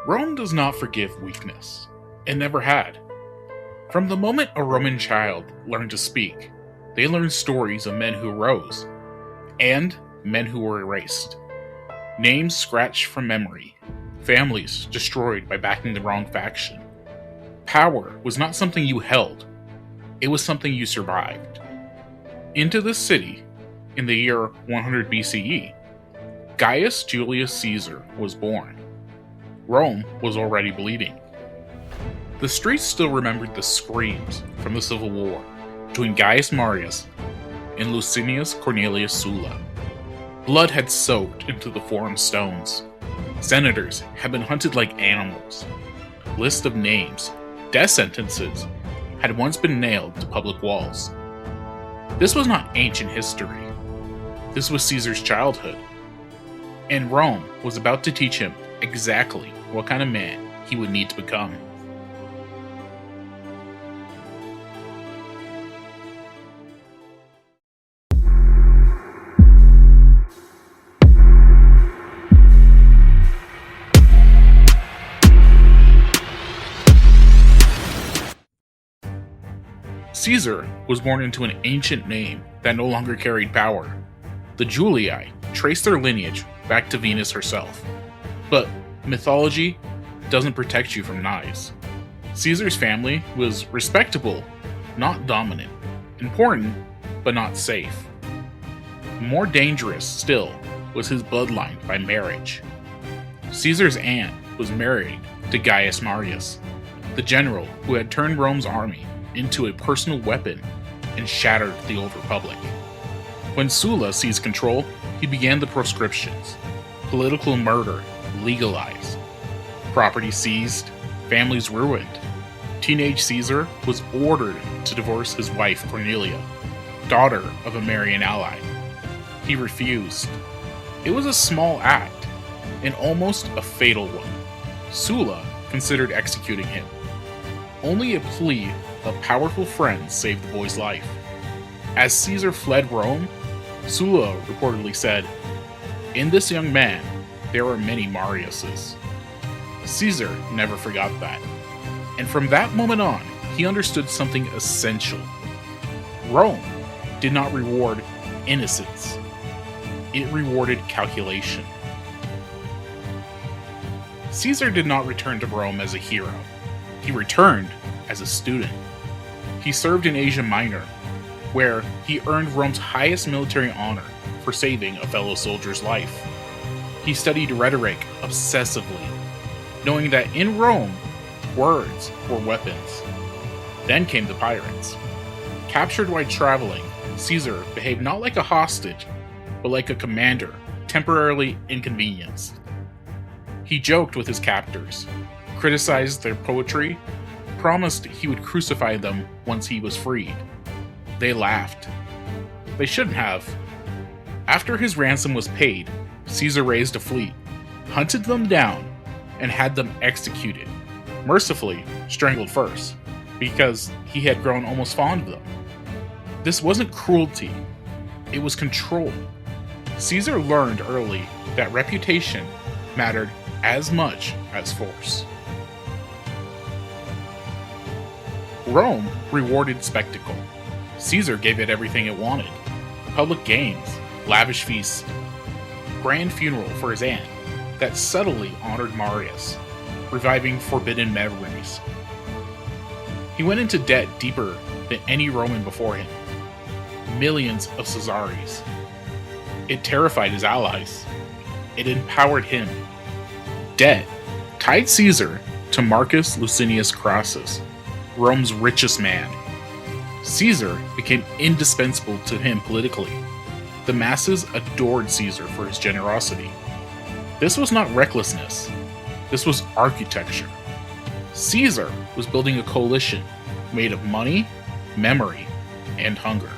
Rome does not forgive weakness. It never had. From the moment a Roman child learned to speak, they learned stories of men who rose, and men who were erased. Names scratched from memory, families destroyed by backing the wrong faction. Power was not something you held, it was something you survived. Into this city, in the year 100 BCE, Gaius Julius Caesar was born. Rome was already bleeding. The streets still remembered the screams from the Civil War between Gaius Marius and Licinius Cornelius Sulla. Blood had soaked into the forum stones. Senators had been hunted like animals. Lists of names, death sentences, had once been nailed to public walls. This was not ancient history. This was Caesar's childhood. And Rome was about to teach him exactly what kind of man he would need to become. Caesar was born into an ancient name that no longer carried power. The Julii traced their lineage back to Venus herself. But mythology doesn't protect you from knives. Caesar's family was respectable, not dominant, important, but not safe. More dangerous still was his bloodline by marriage. Caesar's aunt was married to Gaius Marius, the general who had turned Rome's army into a personal weapon and shattered the old republic. When Sulla seized control, he began the proscriptions. Political murder legalized. Property seized, families ruined. Teenage Caesar was ordered to divorce his wife Cornelia, daughter of a Marian ally. He refused. It was a small act, and almost a fatal one. Sulla considered executing him. Only a plea of powerful friends saved the boy's life. As Caesar fled Rome, Sulla reportedly said, "In this young man, there are many Mariuses." Caesar never forgot that. And from that moment on, he understood something essential. Rome did not reward innocence. It rewarded calculation. Caesar did not return to Rome as a hero. He returned as a student. He served in Asia Minor, where he earned Rome's highest military honor for saving a fellow soldier's life. He studied rhetoric obsessively, knowing that in Rome, words were weapons. Then came the pirates. Captured while traveling, Caesar behaved not like a hostage, but like a commander, temporarily inconvenienced. He joked with his captors, criticized their poetry, promised he would crucify them once he was freed. They laughed. They shouldn't have. After his ransom was paid, Caesar raised a fleet, hunted them down, and had them executed. Mercifully, strangled first, because he had grown almost fond of them. This wasn't cruelty, it was control. Caesar learned early that reputation mattered as much as force. Rome rewarded spectacle. Caesar gave it everything it wanted. Public games, lavish feasts, grand funeral for his aunt that subtly honored Marius, reviving forbidden memories. He went into debt deeper than any Roman before him. Millions of Caesarii. It terrified his allies. It empowered him. Debt tied Caesar to Marcus Licinius Crassus, Rome's richest man. Caesar became indispensable to him politically. The masses adored Caesar for his generosity. This was not recklessness. This was architecture. Caesar was building a coalition made of money, memory, and hunger.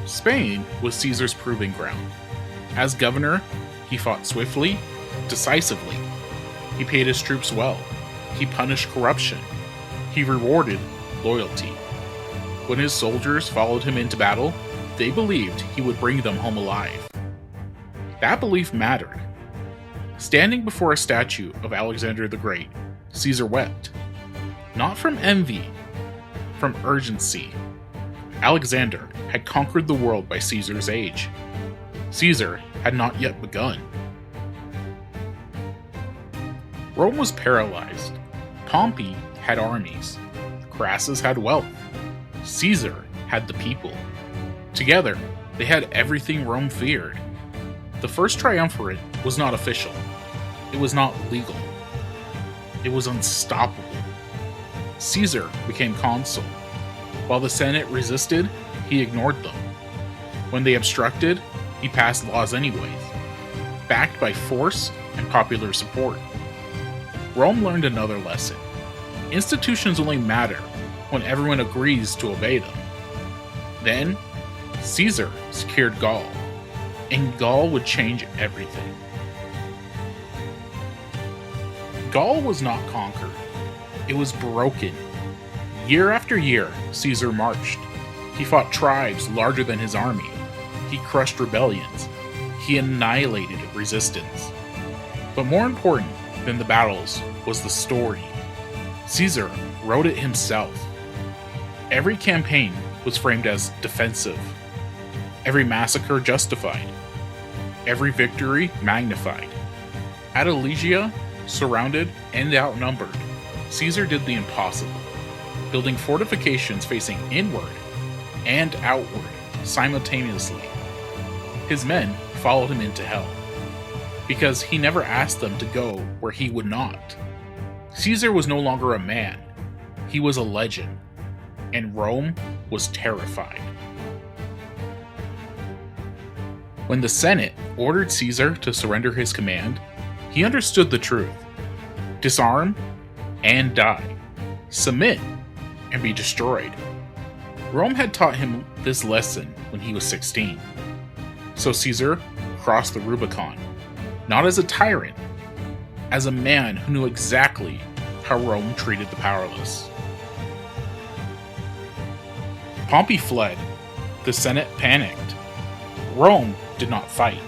Spain was Caesar's proving ground. As governor, he fought swiftly, decisively. He paid his troops well. He punished corruption. He rewarded loyalty. When his soldiers followed him into battle, they believed he would bring them home alive. That belief mattered. Standing before a statue of Alexander the Great, Caesar wept. Not from envy, from urgency. Alexander had conquered the world by Caesar's age. Caesar had not yet begun. Rome was paralyzed. Pompey had armies. Crassus had wealth. Caesar had the people. Together, they had everything Rome feared. The First Triumvirate was not official. It was not legal. It was unstoppable. Caesar became consul. While the Senate resisted, he ignored them. When they obstructed, he passed laws anyways, backed by force and popular support. Rome learned another lesson. Institutions only matter when everyone agrees to obey them. Then, Caesar secured Gaul, and Gaul would change everything. Gaul was not conquered. It was broken. Year after year, Caesar marched. He fought tribes larger than his army. He crushed rebellions. He annihilated resistance. But more important than the battles was the story. Caesar wrote it himself. Every campaign was framed as defensive. Every massacre justified. Every victory magnified. At Alesia, surrounded and outnumbered, Caesar did the impossible, building fortifications facing inward and outward simultaneously. His men followed him into hell, because he never asked them to go where he would not. Caesar was no longer a man, he was a legend, and Rome was terrified. When the Senate ordered Caesar to surrender his command, he understood the truth. Disarm and die. Submit and be destroyed. Rome had taught him this lesson when he was 16. So Caesar crossed the Rubicon, not as a tyrant, as a man who knew exactly how Rome treated the powerless. Pompey fled. The Senate panicked. Rome did not fight,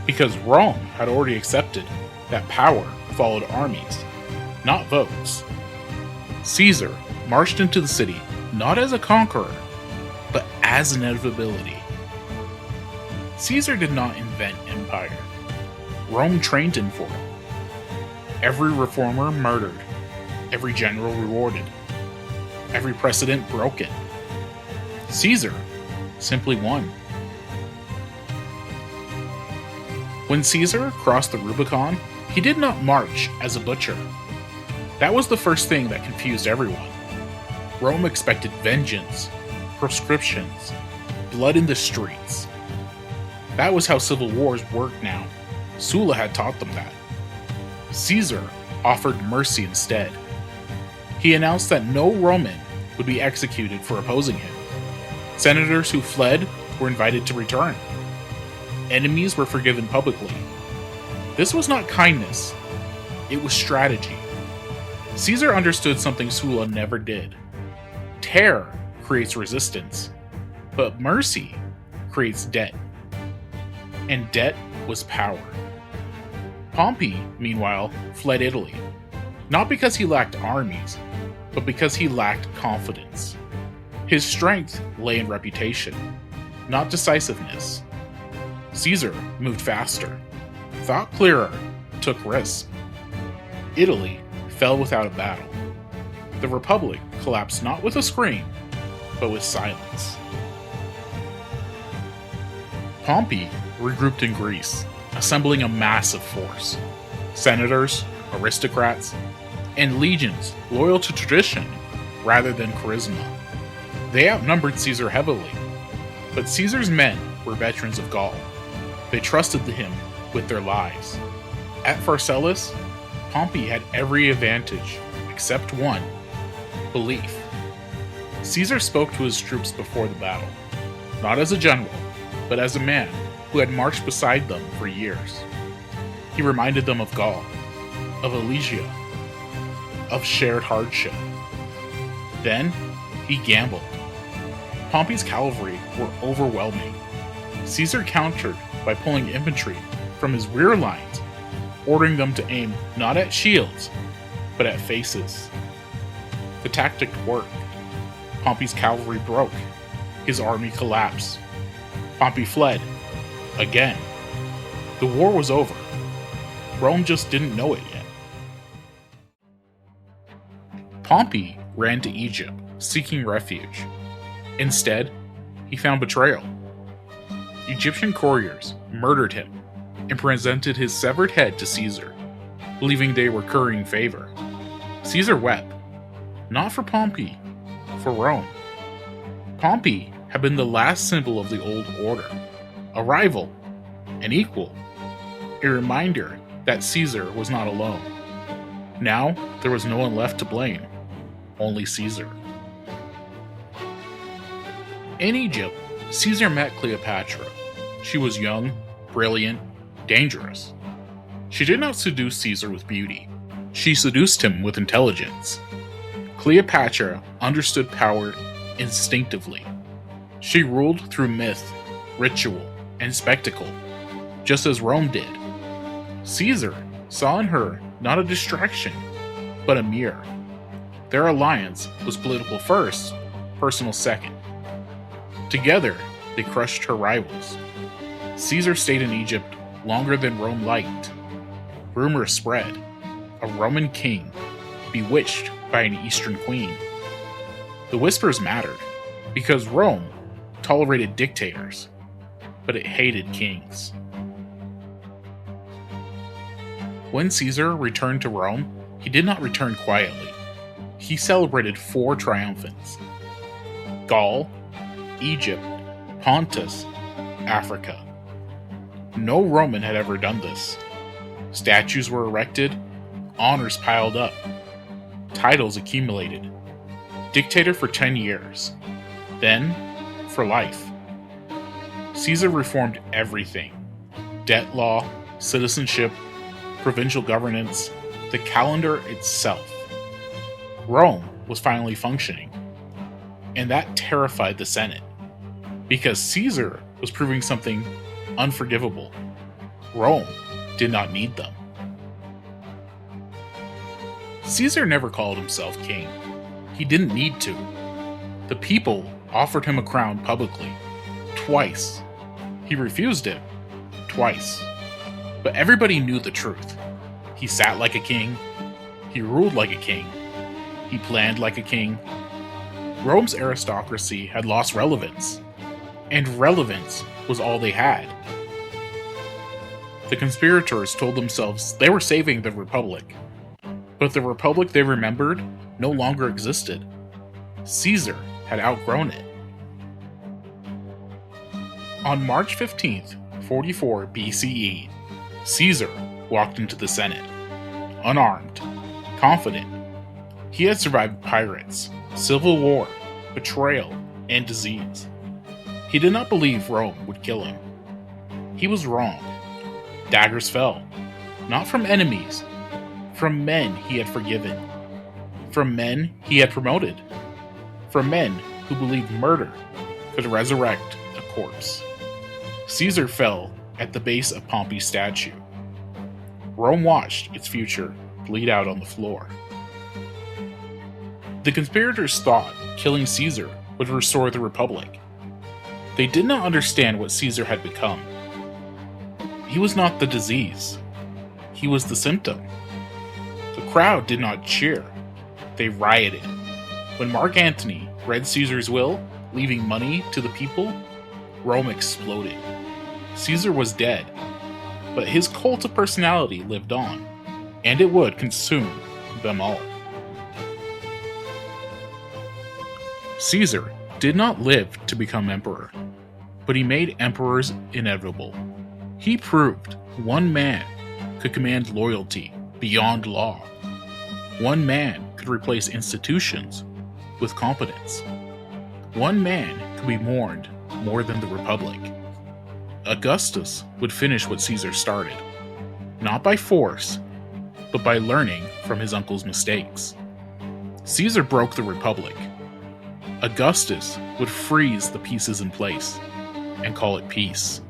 because Rome had already accepted that power followed armies, not votes. Caesar marched into the city not as a conqueror, but as an inevitability. Caesar did not invent empire. Rome trained him for it. Every reformer murdered, every general rewarded, every precedent broken. Caesar simply won. When Caesar crossed the Rubicon, he did not march as a butcher. That was the first thing that confused everyone. Rome expected vengeance, proscriptions, blood in the streets. That was how civil wars worked now. Sulla had taught them that. Caesar offered mercy instead. He announced that no Roman would be executed for opposing him. Senators who fled were invited to return. Enemies were forgiven publicly. This was not kindness, it was strategy. Caesar understood something Sulla never did. Terror creates resistance, but mercy creates debt. And debt was power. Pompey, meanwhile, fled Italy, not because he lacked armies, but because he lacked confidence. His strength lay in reputation, not decisiveness. Caesar moved faster, thought clearer, took risks. Italy fell without a battle. The Republic collapsed not with a scream, but with silence. Pompey regrouped in Greece, assembling a massive force. Senators, aristocrats, and legions loyal to tradition rather than charisma. They outnumbered Caesar heavily, but Caesar's men were veterans of Gaul. They trusted him with their lives. At Pharsalus, Pompey had every advantage, except one: belief. Caesar spoke to his troops before the battle, not as a general, but as a man who had marched beside them for years. He reminded them of Gaul, of Alesia, of shared hardship. Then, he gambled. Pompey's cavalry were overwhelming. Caesar countered by pulling infantry from his rear lines, ordering them to aim not at shields, but at faces. The tactic worked. Pompey's cavalry broke. His army collapsed. Pompey fled. Again. The war was over. Rome just didn't know it yet. Pompey ran to Egypt, seeking refuge. Instead, he found betrayal. Egyptian couriers murdered him and presented his severed head to Caesar, believing they were currying favor. Caesar wept, not for Pompey, for Rome. Pompey had been the last symbol of the old order, a rival, an equal, a reminder that Caesar was not alone. Now, there was no one left to blame, only Caesar. In Egypt, Caesar met Cleopatra. She was young, brilliant, dangerous. She did not seduce Caesar with beauty. She seduced him with intelligence. Cleopatra understood power instinctively. She ruled through myth, ritual, and spectacle, just as Rome did. Caesar saw in her not a distraction, but a mirror. Their alliance was political first, personal second. Together, they crushed her rivals. Caesar stayed in Egypt longer than Rome liked. Rumors spread. A Roman king, bewitched by an Eastern queen. The whispers mattered, because Rome tolerated dictators, but it hated kings. When Caesar returned to Rome, he did not return quietly. He celebrated 4 triumphants: Gaul, Egypt, Pontus, Africa. No Roman had ever done this. Statues were erected, honors piled up, titles accumulated. Dictator for 10 years, then for life. Caesar reformed everything: debt law, citizenship, provincial governance, the calendar itself. Rome was finally functioning, and that terrified the Senate, because Caesar was proving something unforgivable. Rome did not need them. Caesar never called himself king. He didn't need to. The people offered him a crown publicly, twice. He refused it, twice. But everybody knew the truth. He sat like a king. He ruled like a king. He planned like a king. Rome's aristocracy had lost relevance, and relevance was all they had. The conspirators told themselves they were saving the Republic, but the Republic they remembered no longer existed. Caesar had outgrown it. On March 15th, 44 BCE, Caesar walked into the Senate, unarmed, confident. He had survived pirates, civil war, betrayal, and disease. He did not believe Rome would kill him. He was wrong. Daggers fell, not from enemies, from men he had forgiven, from men he had promoted, from men who believed murder could resurrect a corpse. Caesar fell at the base of Pompey's statue. Rome watched its future bleed out on the floor. The conspirators thought killing Caesar would restore the Republic. They did not understand what Caesar had become. He was not the disease. He was the symptom. The crowd did not cheer. They rioted. When Mark Antony read Caesar's will, leaving money to the people, Rome exploded. Caesar was dead, but his cult of personality lived on, and it would consume them all. Caesar did not live to become emperor, but he made emperors inevitable. He proved one man could command loyalty beyond law. One man could replace institutions with competence. One man could be mourned more than the Republic. Augustus would finish what Caesar started, not by force, but by learning from his uncle's mistakes. Caesar broke the Republic. Augustus would freeze the pieces in place and call it peace.